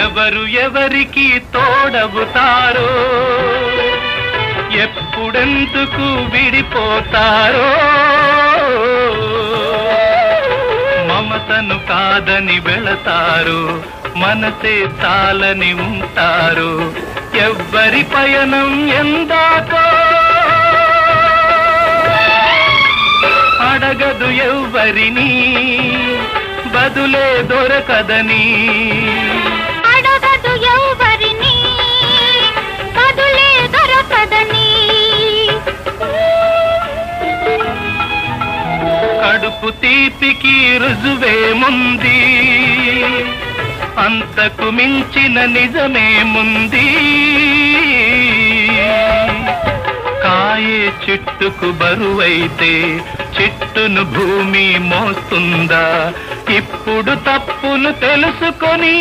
ఎవరు ఎవరికి తోడవుతారో, ఎప్పుడెందుకు విడిపోతారో, మమతను కాదని వెళతారు, మనసే చాలని ఉంటారు. ఎవ్వరి పయనం ఎందాకో అడగదు ఎవ్వరిని, బదులే దొరకదని. అడగదు ఎవ్వరిని, బదులే దొరకదని. కడుపు తీపికి రుజువేముంది, అంతకు మించిన నిజమేముంది. కాయే చిట్టుకు బరువైతే చిట్టును భూమి మోస్తుందా? ఇప్పుడు తప్పును తెలుసుకొని